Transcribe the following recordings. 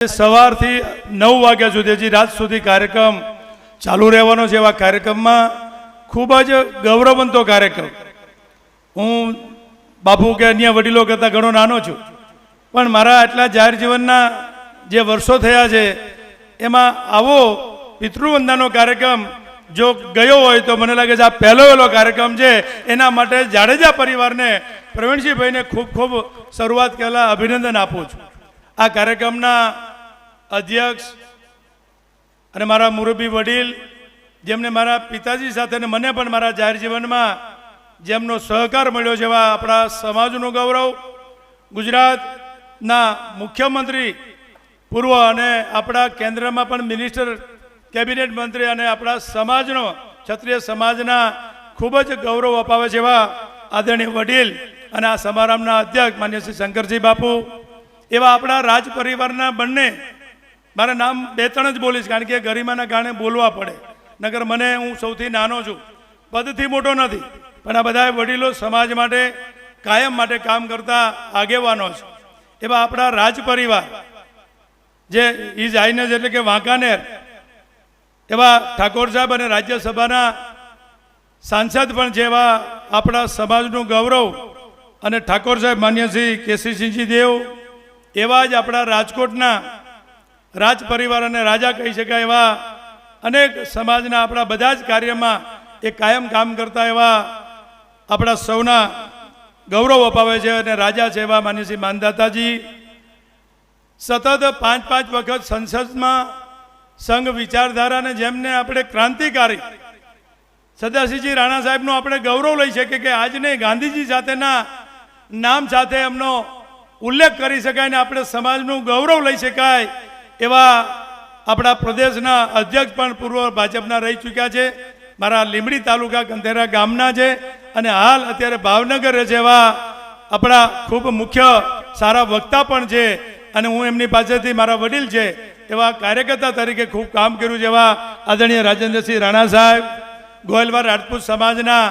સવારથી 9 વાગ્યા સુધી હજી રાત સુધી કાર્યક્રમ ચાલુ રહેવાનો છે। એવા કાર્યક્રમમાં ખૂબ જ ગૌરવવંતો કાર્યક્રમ। હું બાપુ કે અન્ય વડીલો કરતાં ઘણો નાનો છું, પણ મારા આટલા જાહેર જીવનના જે વર્ષો થયા છે એમાં આવો પિતૃવંદનાનો કાર્યક્રમ જો ગયો હોય તો મને લાગે છે આ પહેલો કાર્યક્રમ છે। એના માટે જાડેજા પરિવારને, પ્રવીણસિંહભાઈને ખૂબ ખૂબ શરૂઆત પહેલાં અભિનંદન આપું છું। આ કાર્યક્રમના અધ્યક્ષ અને મારા મુરબ્બી વડીલ, જેમને મારા પિતાજી સાથે અને મને પણ મારા જાહેર જીવનમાં જેમનો સહકાર મળ્યો છે, એવા આપણા સમાજનું ગૌરવ, ગુજરાતના મુખ્યમંત્રી પૂર્વ અને આપણા કેન્દ્રમાં પણ મિનિસ્ટર, કેબિનેટ મંત્રી અને આપણા સમાજનો, ક્ષત્રિય સમાજના ખૂબ જ ગૌરવ અપાવે છે એવા આદરણીય વડીલ અને આ સમારંભના અધ્યક્ષ માન્ય શ્રી શંકરજી બાપુ, એવા આપણા રાજ પરિવારના બંને, મારા નામ 2-3 જ બોલીશ કારણ કે ગરિમાના કારણે બોલવા પડે, નગર મને હું સૌથી નાનો છું, પદથી મોટો નથી, પણ આ બધા વડીલો સમાજ માટે કાયમ માટે કામ કરતા આગેવાનો છે। એવા આપણા રાજ પરિવાર જે ઈજ હાઈનેસ એટલે કે વાંકાનેર, એવા ઠાકોર સાહેબ અને રાજ્યસભાના સાંસદ પણ છે, એવા આપણા સમાજનું ગૌરવ અને ઠાકોર સાહેબ માન્ય શ્રી કેસીસિંહજી દેવ, એવા જ આપણા રાજકોટના રાજ પરિવાર અને રાજા કહી શકાય એવા અનેક સમાજના આપણા બધા જ કાર્યમાં એ કાયમ કામ કરતા એવા આપણા સૌના ગૌરવ અપાવે છે અને રાજા છે એવા માન્ય શ્રી માનદાતાજી સતત 5-5 વખત સંસદમાં સંઘ વિચારધારાને જેમને આપણે ક્રાંતિકારી સદાશિવજી રાણા સાહેબનો આપણે ગૌરવ લઈ શકીએ કે આજને ગાંધીજી સાથેના નામ સાથે એમનો ઉલ્લેખ કરી શકાય ને આપણે સમાજનું ગૌરવ લઈ શકાય એવા આપણા પ્રદેશના અધ્યક્ષ પણ પૂર્વ ભાજપના રહી ચૂક્યા છે, મારા લીંબડી તાલુકા કંધેરા ગામના છે અને હાલ અત્યારે ભાવનગર છે, એવા આપણા ખૂબ મુખ્ય સારા વક્તા પણ છે અને હું એમની પાસેથી મારા વડીલ છે એવા કાર્યકર્તા તરીકે ખૂબ કામ કર્યું છે એવા આદરણીય રાજેન્દ્રસિંહ રાણા સાહેબ, ગોયલવાડ રાજપૂત સમાજના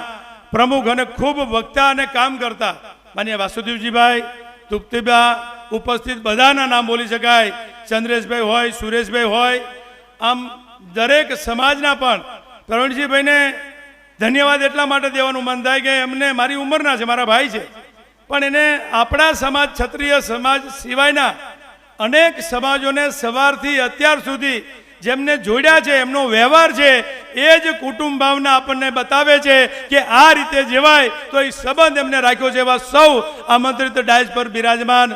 પ્રમુખ અને ખૂબ વક્તા અને કામ કરતા માન્ય વાસુદેવજીભાઈ, તુપ્તિબા, ઉપસ્થિત બધાના નામ બોલી શકાય, ચંદ્રેશભાઈ હોય, સુરેશભાઈ હોય, આમ દરેક સમાજના પણ પ્રવીણસિંહભાઈને ધન્યવાદ એટલા માટે દેવાનું મન થાય કે એમને મારી ઉંમરના છે, મારા ભાઈ છે, પણ એને આપણા સમાજ, ક્ષત્રિય સમાજ સિવાયના અનેક સમાજોને સવારથી અત્યાર સુધી જેમને જોડ્યા છે, એમનો વ્યવહાર છે, એ જ કુટુંબ ભાવના આપણને બતાવે છે કે આ રીતે જેવાય તો એ સંબંધ એમને રાખ્યો છે। એવા સૌ આમંત્રિત ડાયસ પર બિરાજમાન